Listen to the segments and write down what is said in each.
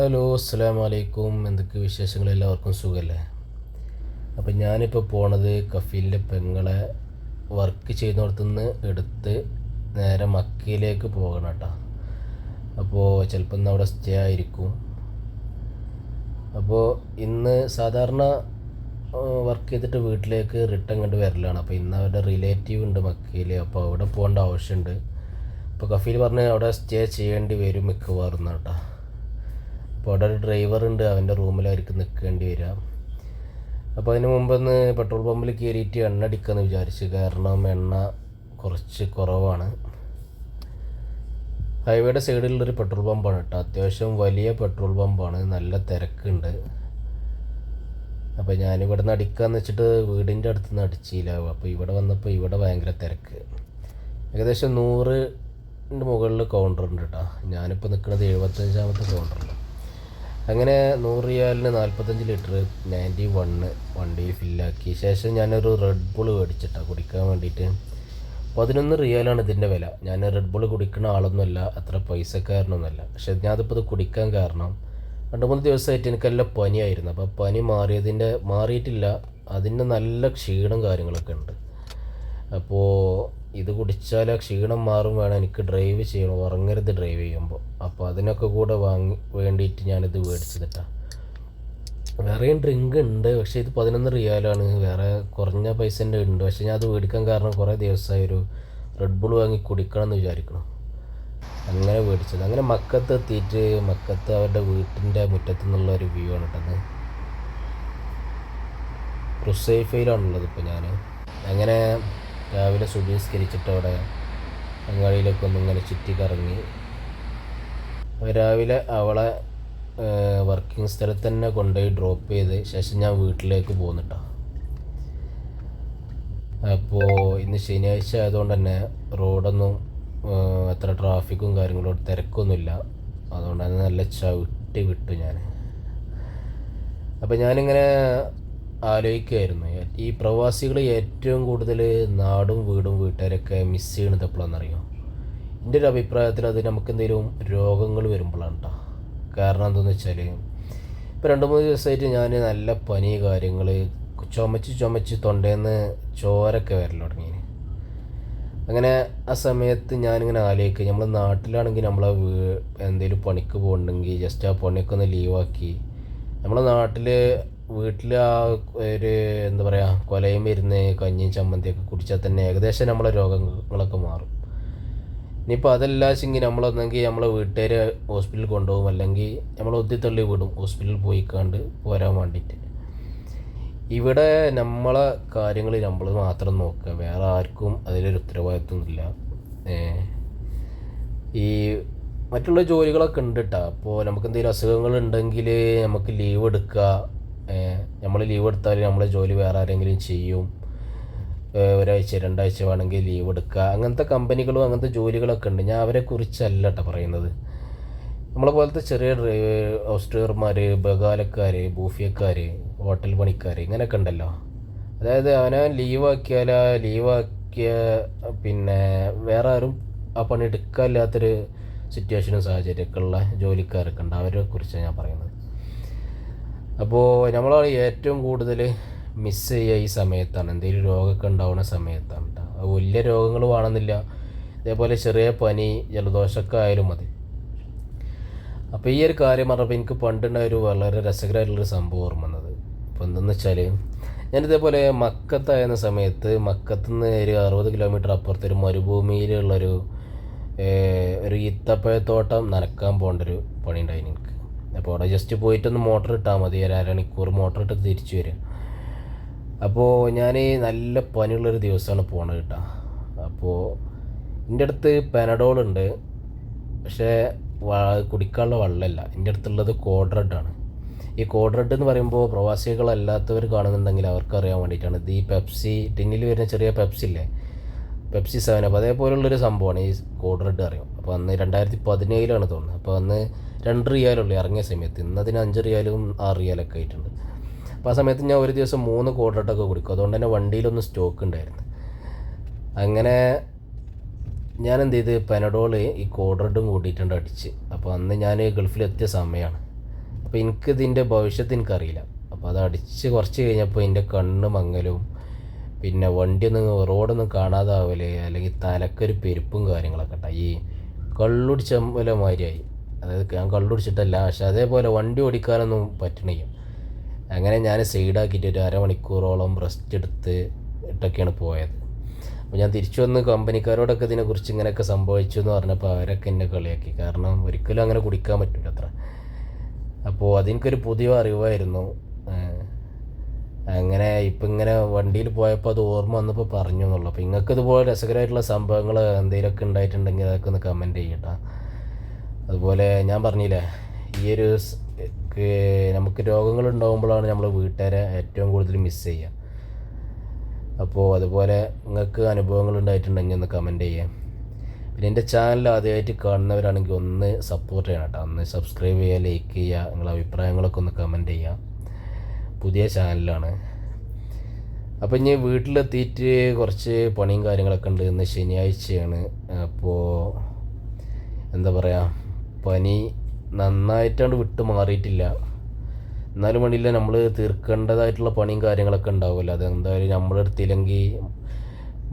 Hello, അസ്സലാമു അലൈക്കും. എന്തൊക്കെ വിശേഷങ്ങൾ? എല്ലാവർക്കും സുഖമല്ലേ? അപ്പം ഞാനിപ്പോൾ പോണത് കഫീലിൻ്റെ പെങ്ങളെ വർക്ക് ചെയ്യുന്നിടത്തുനിന്ന് എടുത്ത് നേരെ മക്കയിലേക്ക് പോകണം കേട്ടോ. അപ്പോൾ ചിലപ്പോൾ ഇന്ന് അവിടെ സ്റ്റേ ആയിരിക്കും. അപ്പോൾ ഇന്ന് സാധാരണ വർക്ക് ചെയ്തിട്ട് വീട്ടിലേക്ക് റിട്ടേൺ കണ്ട് വരലാണ്. അപ്പോൾ ഇന്ന് അവരുടെ റിലേറ്റീവ് ഉണ്ട് മക്കയിൽ, അപ്പോൾ അവിടെ പോകേണ്ട ആവശ്യമുണ്ട്. അപ്പോൾ കഫീൽ പറഞ്ഞ് അവിടെ സ്റ്റേ ചെയ്യേണ്ടി വരും മിക്കവാറും കേട്ടോ. അപ്പോൾ അവിടെ ഒരു ഡ്രൈവറുണ്ട്, അവൻ്റെ റൂമിലായിരിക്കും നിൽക്കേണ്ടി വരിക. അപ്പോൾ അതിന് മുമ്പൊന്ന് പെട്രോൾ പമ്പിൽ കയറിയിട്ട് എണ്ണ അടിക്കാമെന്ന് വിചാരിച്ചു. കാരണം എണ്ണ കുറച്ച് കുറവാണ്. ഹൈവേയുടെ സൈഡിലുള്ളൊരു പെട്രോൾ പമ്പാണ് കേട്ടോ. അത്യാവശ്യം വലിയ പെട്രോൾ പമ്പാണ്, നല്ല തിരക്കുണ്ട്. അപ്പോൾ ഞാനിവിടെ നിന്ന് അടിക്കാമെന്ന് വെച്ചിട്ട് വീടിൻ്റെ അടുത്ത് നിന്ന് അടിച്ചില്ല. അപ്പോൾ ഇവിടെ വന്നപ്പോൾ ഇവിടെ ഭയങ്കര തിരക്ക്. ഏകദേശം 100 മുകളിൽ കൗണ്ടറുണ്ട് കേട്ടോ. ഞാനിപ്പോൾ നിൽക്കുന്നത് 75ാമത്തെ കൗണ്ടറിൽ. അങ്ങനെ 100 റിയാലിന് 45 ലിറ്റർ 91 വണ്ടിയിൽ ഫില്ലാക്കി ശേഷം ഞാനൊരു റെഡ് ബുൾ മേടിച്ചിട്ടാണ് കുടിക്കാൻ വേണ്ടിയിട്ട്. 11 റിയാലാണ് ഇതിൻ്റെ വില. ഞാൻ റെഡ് ബുൾ കുടിക്കുന്ന ആളൊന്നുമല്ല, അത്ര പൈസക്കാരനൊന്നുമല്ല. പക്ഷെ ഞാനതിപ്പോൾ ഇത് കുടിക്കാൻ കാരണം 2-3 ദിവസമായിട്ട് എനിക്ക് നല്ല പനിയായിരുന്നു. അപ്പോൾ പനി മാറിയിട്ടില്ല, അതിന് നല്ല ക്ഷീണം കാര്യങ്ങളൊക്കെ ഉണ്ട്. അപ്പോൾ ഇത് കുടിച്ചാൽ ക്ഷീണം മാറും, വേണം എനിക്ക് ഡ്രൈവ് ചെയ്യണം, ഉറങ്ങരുത് ഡ്രൈവ് ചെയ്യുമ്പോൾ. അപ്പോൾ അതിനൊക്കെ കൂടെ വേണ്ടിയിട്ട് ഞാനിത് മേടിച്ചതിട്ടാണ്. വേറെയും ഡ്രിങ്ക് ഉണ്ട്, പക്ഷേ ഇത് 11 റിയാലാണ്. വേറെ കുറഞ്ഞ പൈസൻ്റെ ഉണ്ട്, പക്ഷേ ഞാൻ അത് മേടിക്കാൻ കാരണം കുറേ ദിവസമായി ഒരു റെഡ് ബുൾ വാങ്ങി കുടിക്കണം എന്ന് വിചാരിക്കണം. അങ്ങനെ മേടിച്ചത്. അങ്ങനെ മക്കത്ത് എത്തിയിട്ട് മക്കത്ത് അവരുടെ വീട്ടിൻ്റെ മുറ്റത്തു നിന്നുള്ള ഒരു വ്യൂ ആണ് കേട്ടത്. റുസൈഫയിലാണുള്ളത് ഇപ്പോൾ ഞാൻ. അങ്ങനെ രാവിലെ സുബഹിസ്കരിച്ചിട്ട് അവിടെ അങ്ങാടിയിലൊക്കെ ഒന്നിങ്ങനെ ചുറ്റിക്കറങ്ങി. രാവിലെ അവളെ വർക്കിംഗ് സ്ഥലത്ത് തന്നെ കൊണ്ടുപോയി ഡ്രോപ്പ് ചെയ്ത് ശേഷം ഞാൻ വീട്ടിലേക്ക് പോന്നിട്ടാ. അപ്പോൾ ഇന്ന് ശനിയാഴ്ച ആയതുകൊണ്ട് തന്നെ റോഡൊന്നും അത്ര ട്രാഫിക്കും കാര്യങ്ങളും തിരക്കൊന്നുമില്ല. അതുകൊണ്ട് തന്നെ നല്ല ചവിട്ടി വിട്ടു ഞാൻ. അപ്പോൾ ഞാനിങ്ങനെ ആലോചിക്കുകയായിരുന്നു, ഈ പ്രവാസികൾ ഏറ്റവും കൂടുതൽ നാടും വീടും വീട്ടുകാരൊക്കെ മിസ് ചെയ്യണത് എപ്പോഴാണെന്നറിയോ? എൻ്റെ ഒരു അഭിപ്രായത്തിൽ അത് നമുക്ക് എന്തെങ്കിലും രോഗങ്ങൾ വരുമ്പോഴാണ് കേട്ടോ. കാരണം എന്താണെന്ന് വെച്ചാൽ ഇപ്പോൾ 2-3 ദിവസമായിട്ട് ഞാൻ നല്ല പനി കാര്യങ്ങൾ, ചുമച്ച് തൊണ്ടയിൽ നിന്ന് ചോരൊക്കെ വരൽ തുടങ്ങി. അങ്ങനെ ആ സമയത്ത് ഞാനിങ്ങനെ ആലോചിക്കുക, നമ്മൾ നാട്ടിലാണെങ്കിൽ നമ്മളെ എന്തെങ്കിലും പണിക്ക് പോകുന്നുണ്ടെങ്കിൽ ജസ്റ്റ് ആ പണിയൊക്കെ ഒന്ന് ലീവാക്കി നമ്മളെ വീട്ടിൽ ആ ഒരു എന്താ പറയുക കൊലയും മരുന്ന് കഞ്ഞിയും ചമ്മന്തിയൊക്കെ കുടിച്ചാൽ തന്നെ ഏകദേശം നമ്മളെ രോഗങ്ങളൊക്കെ മാറും. ഇനിയിപ്പോൾ അതല്ലാച്ചെങ്കിൽ നമ്മളൊന്നെങ്കിൽ നമ്മളെ വീട്ടുകാർ ഹോസ്പിറ്റലിൽ കൊണ്ടുപോകും, അല്ലെങ്കിൽ നമ്മൾ ഒത്തിത്തള്ളി വിടും ഹോസ്പിറ്റലിൽ പോയിക്കാണ്ട് പോരാൻ വേണ്ടിയിട്ട്. ഇവിടെ നമ്മളെ കാര്യങ്ങൾ നമ്മൾ മാത്രം നോക്കുക, വേറെ ആർക്കും അതിലൊരു ഉത്തരവാദിത്വമൊന്നുമില്ല. ഈ മറ്റുള്ള ജോലികളൊക്കെ ഉണ്ട് കേട്ടോ. അപ്പോൾ നമുക്ക് എന്തെങ്കിലും അസുഖങ്ങളുണ്ടെങ്കിൽ നമുക്ക് ലീവ് എടുക്കുക. നമ്മൾ ലീവ് എടുത്താൽ നമ്മളെ ജോലി വേറെ ആരെങ്കിലും ചെയ്യും. 1-2 ആഴ്ച വേണമെങ്കിൽ ലീവ് എടുക്കുക. അങ്ങനത്തെ കമ്പനികളും അങ്ങനത്തെ ജോലികളൊക്കെ ഉണ്ട്. ഞാൻ അവരെ കുറിച്ചല്ല കേട്ടോ പറയുന്നത്. നമ്മളെ പോലത്തെ ചെറിയ ഹൗസ് ഡ്രൈവർമാർ, ബഗാലക്കാർ, ബൂഫിയക്കാർ, ഹോട്ടൽ പണിക്കാർ ഇങ്ങനെയൊക്കെ ഉണ്ടല്ലോ. അതായത് അവനെ ലീവാക്കിയ പിന്നെ വേറെ ആരും ആ പണി എടുക്കാനില്ലാത്തൊരു സിറ്റുവേഷനും സാഹചര്യമൊക്കെ ഉള്ള ജോലിക്കാരൊക്കെ ഉണ്ട്. അവരെ കുറിച്ചാണ് ഞാൻ പറയുന്നത്. അപ്പോൾ നമ്മൾ ഏറ്റവും കൂടുതൽ മിസ് ചെയ്യുക ഈ സമയത്താണ്, എന്തെങ്കിലും രോഗമൊക്കെ ഉണ്ടാവുന്ന സമയത്താണ് കേട്ടോ. വലിയ രോഗങ്ങൾ വേണമെന്നില്ല, ഇതേപോലെ ചെറിയ പനി ജലദോഷമൊക്കെ ആയാലും മതി. അപ്പോൾ ഈ ഒരു കാര്യം പറഞ്ഞപ്പോൾ എനിക്ക് പണ്ടുണ്ടായ ഒരു വളരെ രസകരമായിട്ടുള്ളൊരു സംഭവം ഓർമ്മ വന്നത്. അപ്പോൾ എന്തെന്ന് വെച്ചാൽ ഞാനിതേപോലെ മക്കത്തായിരുന്ന സമയത്ത് മക്കത്തുനിന്ന് ഒരു 60 കിലോമീറ്റർ അപ്പുറത്ത് ഒരു മരുഭൂമിയിലുള്ളൊരു ഈത്തപ്പഴത്തോട്ടം നനക്കാൻ പോകേണ്ട ഒരു പണി ഉണ്ടായിരുന്നു എനിക്ക്. അപ്പോൾ അവിടെ ജസ്റ്റ് പോയിട്ടൊന്ന് മോട്ടർ ഇട്ടാൽ മതി, 1/2 മണിക്കൂർ മോട്ടർ ഇട്ട് തിരിച്ചു വരിക. അപ്പോൾ ഞാൻ നല്ല പനിയുള്ളൊരു ദിവസമാണ് പോണത് കേട്ടോ. അപ്പോൾ എൻ്റെ അടുത്ത് പാനഡോളുണ്ട്, പക്ഷേ കുടിക്കാനുള്ള വെള്ളമല്ല. എൻ്റെ അടുത്തുള്ളത് കോഡ് റെഡാണ്. ഈ കോഡ് റെഡ് എന്ന് പറയുമ്പോൾ പ്രവാസികളല്ലാത്തവർ കാണുന്നുണ്ടെങ്കിൽ അവർക്ക് അറിയാൻ വേണ്ടിയിട്ടാണ്. ഇത് ഈ പെപ്സി ടിന്നിൽ വരുന്ന ചെറിയ പെപ്സി ഇല്ലേ, പെപ്സി 7 അപ്പ് അതേപോലുള്ളൊരു സംഭവമാണ് ഈ കോഡ് റെഡ് അറിയാം. അപ്പോൾ അന്ന് 2017 തോന്നുന്നത്. അപ്പോൾ അന്ന് 2 റിയാലുള്ളൂ ഇറങ്ങിയ സമയത്ത്. ഇന്നതിന് 5 റിയാലും 6 റിയാലൊക്കെ ആയിട്ടുണ്ട്. അപ്പോൾ ആ സമയത്ത് ഞാൻ ഒരു ദിവസം 3 കോഡ് റെഡൊക്കെ കുടിക്കും. അതുകൊണ്ട് തന്നെ വണ്ടിയിലൊന്നും സ്റ്റോക്ക് ഉണ്ടായിരുന്നു. അങ്ങനെ ഞാൻ എന്ത് ചെയ്ത് പെനഡോൾ ഈ കോഡ് റെഡും കൂട്ടിയിട്ടുണ്ട് അടിച്ച്. അപ്പോൾ അന്ന് ഞാൻ ഗൾഫിലെത്തിയ സമയമാണ്. അപ്പോൾ എനിക്കിതിൻ്റെ ഭവിഷ്യത്ത് എനിക്കറിയില്ല. അപ്പോൾ അത് അടിച്ച് കുറച്ച് കഴിഞ്ഞപ്പോൾ എൻ്റെ കണ്ണ് മങ്ങലും പിന്നെ വണ്ടിയൊന്നും റോഡൊന്നും കാണാതാവല്, അല്ലെങ്കിൽ തലക്കൊരു പെരുപ്പും കാര്യങ്ങളൊക്കെ ഉണ്ടായി. ഈ കള്ളുടിച്ച പോലെ മാതിരിയായി. അതായത് ഞാൻ കള്ളുടിച്ചിട്ടല്ല, പക്ഷെ അതേപോലെ വണ്ടി ഓടിക്കാനൊന്നും പറ്റണില്ല. അങ്ങനെ ഞാൻ സൈഡാക്കിയിട്ട് ഒരു അരമണിക്കൂറോളം റെസ്റ്റ് എടുത്ത് ഇട്ടൊക്കെയാണ് പോയത്. അപ്പോൾ ഞാൻ തിരിച്ചു വന്ന് കമ്പനിക്കാരോടൊക്കെ ഇതിനെക്കുറിച്ച് ഇങ്ങനെയൊക്കെ സംഭവിച്ചു എന്ന് പറഞ്ഞപ്പോൾ അവരൊക്കെ എന്നെ കളിയാക്കി. കാരണം ഒരിക്കലും അങ്ങനെ കുടിക്കാൻ പറ്റില്ല അത്ര. അപ്പോൾ അതെനിക്കൊരു പുതിയ അറിവായിരുന്നു. അങ്ങനെ ഇപ്പം ഇങ്ങനെ വണ്ടിയിൽ പോയപ്പോൾ അത് ഓർമ്മ വന്നപ്പോൾ പറഞ്ഞു എന്നുള്ളൂ. അപ്പോൾ നിങ്ങൾക്ക് ഇതുപോലെ രസകരമായിട്ടുള്ള സംഭവങ്ങൾ എന്തെങ്കിലുമൊക്കെ ഉണ്ടായിട്ടുണ്ടെങ്കിൽ അതൊക്കെ ഒന്ന് കമൻറ്റ് ചെയ്യട്ടോ. അതുപോലെ ഞാൻ പറഞ്ഞില്ലേ, ഈ ഒരു നമുക്ക് രോഗങ്ങളുണ്ടാകുമ്പോഴാണ് നമ്മൾ വീട്ടുകാരെ ഏറ്റവും കൂടുതൽ മിസ് ചെയ്യുക. അപ്പോൾ അതുപോലെ നിങ്ങൾക്ക് അനുഭവങ്ങൾ ഉണ്ടായിട്ടുണ്ടെങ്കിൽ ഒന്ന് കമൻറ്റ് ചെയ്യാം. പിന്നെ എൻ്റെ ചാനൽ ആദ്യമായിട്ട് കാണുന്നവരാണെങ്കിൽ ഒന്ന് സപ്പോർട്ട് ചെയ്യണം കേട്ടോ. ഒന്ന് സബ്സ്ക്രൈബ് ചെയ്യുക, ലൈക്ക് ചെയ്യുക, നിങ്ങളുടെ അഭിപ്രായങ്ങളൊക്കെ ഒന്ന് കമൻറ്റ് ചെയ്യുക. പുതിയ ചാനലാണ്. അപ്പോൾ ഇനി വീട്ടിലെത്തിയിട്ട് കുറച്ച് പണിയും കാര്യങ്ങളൊക്കെ ഉണ്ട്. ഇന്ന് ശനിയാഴ്ചയാണ്. അപ്പോൾ എന്താ പറയുക, പനി നന്നായിട്ടാണ്ട് വിട്ട് മാറിയിട്ടില്ല. എന്നാലും വേണ്ടിയില്ല, നമ്മൾ തീർക്കേണ്ടതായിട്ടുള്ള പണിയും കാര്യങ്ങളൊക്കെ ഉണ്ടാവുമല്ലോ. അത് എന്തായാലും നമ്മളെടുത്തില്ലെങ്കിൽ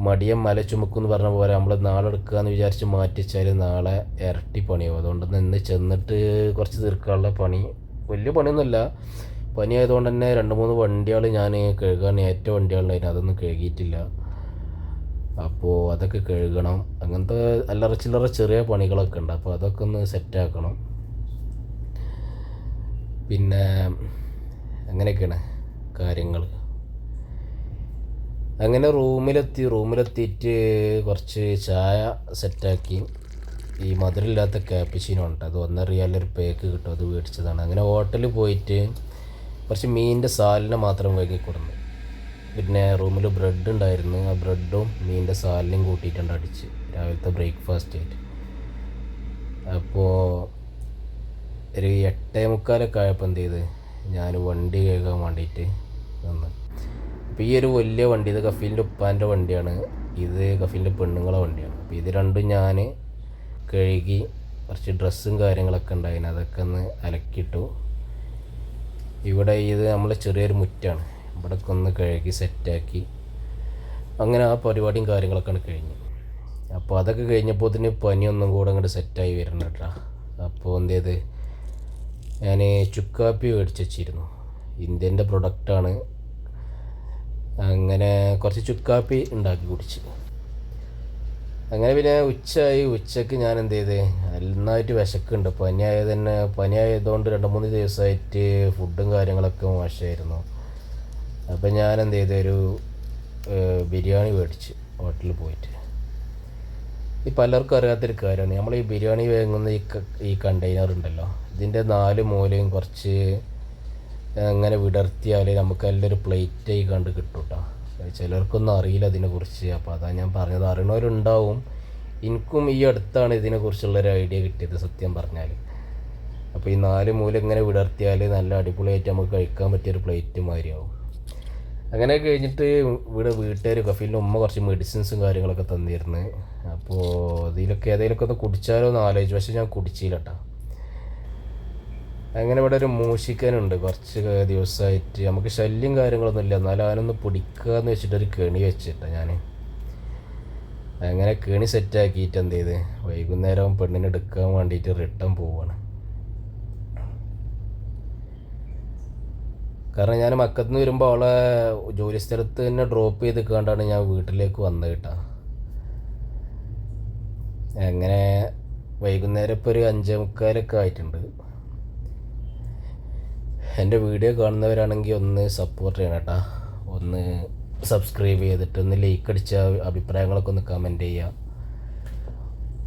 മടിയം മല ചുമക്കുമെന്ന് പറഞ്ഞ പോലെ നമ്മൾ നാളെ എടുക്കാമെന്ന് വിചാരിച്ച് മാറ്റിച്ചാൽ നാളെ ഇരട്ടി പണിയാവും. അതുകൊണ്ട് ഇന്ന് ചെന്നിട്ട് കുറച്ച് തീർക്കാനുള്ള പണി, വലിയ പണിയൊന്നുമില്ല. പനി ആയതുകൊണ്ട് തന്നെ 2-3 വണ്ടികൾ ഞാൻ കഴുകാൻ ഏറ്റ വണ്ടികളുണ്ടായിരുന്നു, അതൊന്നും കഴുകിയിട്ടില്ല. അപ്പോൾ അതൊക്കെ കഴുകണം. അങ്ങനത്തെ അല്ലറ ചില്ലറ ചെറിയ പണികളൊക്കെ ഉണ്ട്. അപ്പോൾ അതൊക്കെ ഒന്ന് സെറ്റാക്കണം. പിന്നെ അങ്ങനെയൊക്കെയാണ് കാര്യങ്ങൾ. അങ്ങനെ റൂമിലെത്തിയിട്ട് കുറച്ച് ചായ സെറ്റാക്കി. ഈ മധുരമില്ലാത്ത ക്യാപ്പുച്ചിനോ ഉണ്ട്, അത് 1 റിയാലൊരു പേക്ക് കിട്ടും, അത് മേടിച്ചതാണ്. അങ്ങനെ ഹോട്ടലിൽ പോയിട്ട് കുറച്ച് മീനിൻ്റെ സാലിനെ മാത്രം വാങ്ങിക്കൊടുന്നു. പിന്നെ റൂമിൽ ബ്രെഡ് ഉണ്ടായിരുന്നു, ആ ബ്രെഡും മീനിൻ്റെ സാലിനും കൂട്ടിയിട്ടുണ്ട് അടിച്ച് രാവിലത്തെ ബ്രേക്ക്ഫാസ്റ്റ് ആയിട്ട്. അപ്പോൾ ഒരു 8:45 ആയപ്പോൾ എന്ത് ചെയ്ത്, ഞാൻ വണ്ടി കഴുകാൻ വേണ്ടിയിട്ട് വന്നു. അപ്പോൾ ഈ ഒരു വലിയ വണ്ടി, ഇത് കഫീലിൻ്റെ ഉപ്പാൻ്റെ വണ്ടിയാണ്, ഇത് കഫീലിൻ്റെ പെണ്ണുങ്ങളെ വണ്ടിയാണ്. അപ്പോൾ ഇത് രണ്ടും ഞാൻ കഴുകി, കുറച്ച് ഡ്രസ്സും കാര്യങ്ങളൊക്കെ ഉണ്ടായിരുന്നു, അതൊക്കെ ഒന്ന് അലക്കിയിട്ടു. ഇവിടെ ഇത് നമ്മളെ ചെറിയൊരു മുറ്റാണ്, ഇവിടെയൊക്കെ ഒന്ന് കഴുകി സെറ്റാക്കി. അങ്ങനെ ആ പരിപാടിയും കാര്യങ്ങളൊക്കെയാണ് കഴിഞ്ഞ്. അപ്പോൾ അതൊക്കെ കഴിഞ്ഞപ്പോൾ ഇതിന് പനി ഒന്നും കൂടെ അങ്ങോട്ട് സെറ്റായി വരുന്നു കേട്ടോ. അപ്പോൾ എന്ത് ചെയ്ത്, ഞാൻ ചുക്കാപ്പി മേടിച്ച് വെച്ചിരുന്നു, ഇന്ത്യൻ്റെ പ്രൊഡക്റ്റാണ്. അങ്ങനെ കുറച്ച് ചുക്കാപ്പി ഉണ്ടാക്കി കുടിച്ച്. അങ്ങനെ പിന്നെ ഉച്ചയ്ക്ക് ഞാൻ എന്ത് ചെയ്ത്, നന്നായിട്ട് വിശക്കുണ്ട്. പനിയായതുകൊണ്ട് 2-3 ദിവസമായിട്ട് ഫുഡും കാര്യങ്ങളൊക്കെ മോശമായിരുന്നു. അപ്പം ഞാൻ എന്ത് ചെയ്ത്, ഒരു ബിരിയാണി മേടിച്ച് ഹോട്ടലിൽ പോയിട്ട്. ഈ പലർക്കും അറിയാത്തൊരു കാര്യമാണ്, നമ്മൾ ഈ ബിരിയാണി വാങ്ങുന്ന ഈ കണ്ടെയ്നർ ഉണ്ടല്ലോ, ഇതിൻ്റെ 4 മൂലയും കുറച്ച് അങ്ങനെ വിടർത്തിയാൽ നമുക്ക് നല്ലൊരു പ്ലേറ്റായി കണ്ട് കിട്ടും കേട്ടോ. ചിലർക്കൊന്നും അറിയില്ല ഇതിനെക്കുറിച്ച്. അപ്പോൾ അതാണ് ഞാൻ പറഞ്ഞത്, അറിയണവരുണ്ടാവും. എനിക്കും ഈ അടുത്താണ് ഇതിനെക്കുറിച്ചുള്ളൊരു ഐഡിയ കിട്ടിയത് സത്യം പറഞ്ഞാൽ. അപ്പോൾ ഈ 4 മൂല ഇങ്ങനെ വിടർത്തിയാൽ നല്ല അടിപൊളിയായിട്ട് നമുക്ക് കഴിക്കാൻ പറ്റിയൊരു പ്ലേറ്റ് മാതിരിയാവും. അങ്ങനെ കഴിഞ്ഞിട്ട് വീട്ടുകാർ കഫീലിൻ്റെ ഉമ്മ കുറച്ച് മെഡിസിൻസും കാര്യങ്ങളൊക്കെ തന്നിരുന്നു. അപ്പോൾ അതിലൊക്കെ ഏതെങ്കിലുമൊക്കെ ഒന്ന് കുടിച്ചാലോ എന്ന് ആലോചിച്ചു, പക്ഷേ ഞാൻ കുടിച്ചില്ല കേട്ടോ. അങ്ങനെ ഇവിടെ ഒരു മൂഷിക്കനുണ്ട്, കുറച്ച് ദിവസമായിട്ട് നമുക്ക് ശല്യം കാര്യങ്ങളൊന്നും ഇല്ല, എന്നാലും അവനൊന്ന് പിടിക്കാമെന്ന് വെച്ചിട്ടൊരു കെണി വെച്ചിട്ടാണ് ഞാൻ. അങ്ങനെ കെണി സെറ്റാക്കിയിട്ട് എന്ത് ചെയ്ത്, വൈകുന്നേരം പെണ്ണിനെ എടുക്കാൻ വേണ്ടിയിട്ട് റിട്ടേൺ പോവുകയാണ്. കാരണം ഞാൻ മക്കത്ത് നിന്ന് വരുമ്പോൾ അവളെ ജോലി സ്ഥലത്ത് തന്നെ ഡ്രോപ്പ് ചെയ്ത് കണ്ടാണ് ഞാൻ വീട്ടിലേക്ക് വന്നത് കേട്ടോ. അങ്ങനെ വൈകുന്നേരം ഇപ്പോൾ ഒരു 5:45 ആയിട്ടുണ്ട്. എൻ്റെ വീഡിയോ കാണുന്നവരാണെങ്കിൽ ഒന്ന് സപ്പോർട്ട് ചെയ്യണം കേട്ടോ. ഒന്ന് സബ്സ്ക്രൈബ് ചെയ്തിട്ട് ഒന്ന് ലൈക്ക് അടിച്ച അഭിപ്രായങ്ങളൊക്കെ ഒന്ന് കമൻറ്റ് ചെയ്യുക.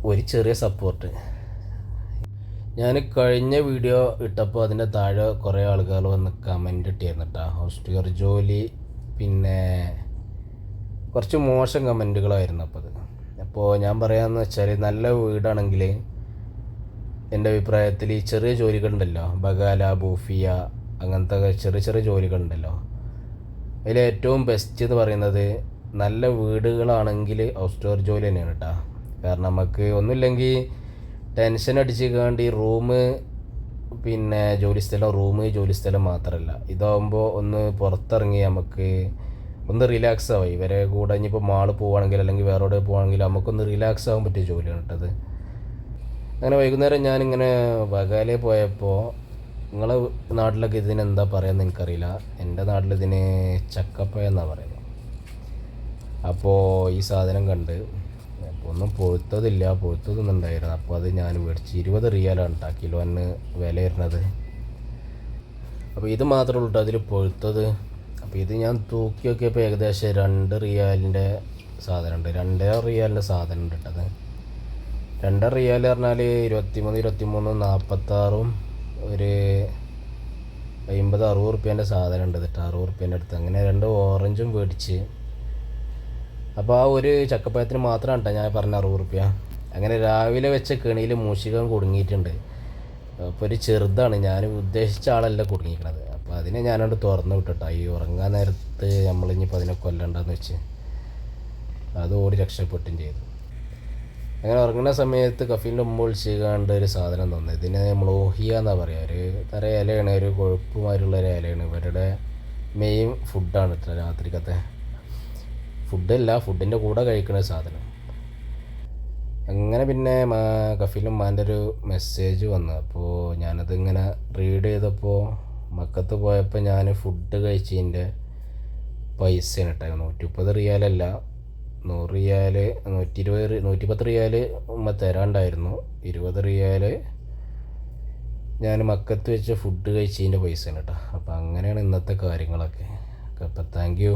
ഒരു ചെറിയ സപ്പോർട്ട്. ഞാൻ കഴിഞ്ഞ വീഡിയോ ഇട്ടപ്പോൾ അതിൻ്റെ താഴെ കുറേ ആളുകൾ വന്ന് കമൻ്റ് ഇട്ടിരുന്നു കേട്ടോ. ഹോസ്റ്റൽ ജോലി, പിന്നെ കുറച്ച് മോശം കമൻറ്റുകളായിരുന്നു അപ്പോൾ ഞാൻ പറയാമെന്ന് വെച്ചാൽ, നല്ല വീടാണെങ്കിൽ എൻ്റെ അഭിപ്രായത്തിൽ ഈ ചെറിയ ജോലികളുണ്ടല്ലോ, ബഗാല, ബൂഫിയ, അങ്ങനത്തെ ചെറിയ ചെറിയ ജോലികളുണ്ടല്ലോ, അതിൽ ഏറ്റവും ബെസ്റ്റ് എന്ന് പറയുന്നത് നല്ല വീടുകളാണെങ്കിൽ ഹൗസ് ടൂർ ജോലി തന്നെയാണ് കേട്ടോ. കാരണം നമുക്ക് ഒന്നുമില്ലെങ്കിൽ ടെൻഷൻ അടിച്ച് കാണ്ട് ഈ റൂം പിന്നെ ജോലിസ്ഥലം റൂം ജോലിസ്ഥലം മാത്രമല്ല. ഇതാകുമ്പോൾ ഒന്ന് പുറത്തിറങ്ങി നമുക്ക് ഒന്ന് റിലാക്സ് ആവും. ഇവരെ കൂടെ ഇനിയിപ്പോൾ മാള് പോവുകയാണെങ്കിൽ അല്ലെങ്കിൽ വേറെ എവിടെ പോവുകയാണെങ്കിൽ നമുക്കൊന്ന് റിലാക്സ് ആകാൻ പറ്റിയ ജോലിയാണ് കേട്ടത്. അങ്ങനെ വൈകുന്നേരം ഞാനിങ്ങനെ വകാലെ പോയപ്പോൾ, നിങ്ങളെ നാട്ടിലൊക്കെ ഇതിന് എന്താ പറയുക എനിക്കറിയില്ല, എൻ്റെ നാട്ടിലിതിന് ചക്കപ്പഴം എന്നാണ് പറയുന്നത്. അപ്പോൾ ഈ സാധനം കണ്ട് അപ്പോൾ ഒന്നും പൊഴുത്തതില്ല, പൊഴുത്തതൊന്നുണ്ടായിരുന്നു. അപ്പോൾ അത് ഞാൻ മേടിച്ച് 20 റിയാലാണ് കേട്ടോ കിലോന് വില വരുന്നത്. അപ്പോൾ ഇത് മാത്രമേ ഉള്ളൂ അതിൽ പൊഴുത്തത്. അപ്പോൾ ഇത് ഞാൻ തൂക്കി നോക്കിയപ്പോൾ ഏകദേശം 2 റിയാലിൻ്റെ സാധനമുണ്ട്, 2.5 റിയാലിൻ്റെ സാധനം ഉണ്ട് കേട്ടത്. 2 റിയാൽ പറഞ്ഞാൽ 23 46 ഒരു 50-60 റുപ്യേൻ്റെ സാധനം ഉണ്ട് കേട്ടോ, 60 റുപ്യേൻ്റെ അടുത്ത്. അങ്ങനെ 2 ഓറഞ്ചും മേടിച്ച്. അപ്പോൾ ആ ഒരു ചക്കപ്പഴത്തിന് മാത്രമാണ് കേട്ടോ ഞാൻ പറഞ്ഞ 60 റുപ്യ. അങ്ങനെ രാവിലെ വെച്ച കെണിയിൽ മൂഷികം കുടുങ്ങിയിട്ടുണ്ട്. അപ്പോൾ ഒരു ചെറുതാണ്, ഞാൻ ഉദ്ദേശിച്ച ആളല്ല കുടുങ്ങിയിരിക്കണത്. അപ്പോൾ അതിനെ ഞാനോട് തുറന്നു വിട്ടിട്ടാ, ഈ ഉറങ്ങാൻ നേരത്ത് നമ്മളിനിപ്പോൾ അതിനെ കൊല്ലണ്ടെന്ന് വെച്ച് അത് ഓടി രക്ഷപ്പെട്ടും ചെയ്തു. അങ്ങനെ ഉറങ്ങുന്ന സമയത്ത് കഫീലിൻ്റെ മുമ്പ് വിളിച്ചുകൊണ്ട് ഒരു സാധനം തന്നു. ഇതിന് മ്ലോഹിയ എന്നാണ് പറയുക. ഒരു തര ഇലയാണ്, ഒരു കൊഴുപ്പുമാരുള്ള ഒരു ഇലയാണ്. ഇവരുടെ മെയിൻ ഫുഡാണ് ഇത്ര രാത്രിക്കത്തെ ഫുഡല്ല, ഫുഡിൻ്റെ കൂടെ കഴിക്കുന്ന സാധനം. അങ്ങനെ പിന്നെ കഫീലും മാൻ്റെ ഒരു മെസ്സേജ് വന്നു. അപ്പോൾ ഞാനതിങ്ങനെ റീഡ് ചെയ്തപ്പോൾ മക്കത്ത് പോയപ്പോൾ ഞാൻ ഫുഡ് കഴിച്ചതിൻ്റെ പൈസയാണ് ഇട്ടായിരുന്നു. 130 റിയാലല്ല, 100 റിയാൽ, 120 110 റിയാൽ ഉമ്മ തരാണ്ടായിരുന്നു. 20 റിയാൽ ഞാൻ മക്കത്ത് വെച്ച് ഫുഡ് കഴിച്ചതിൻ്റെ പൈസയാണ് കേട്ടോ. അപ്പോൾ അങ്ങനെയാണ് ഇന്നത്തെ കാര്യങ്ങളൊക്കെ. അപ്പോൾ താങ്ക് യു.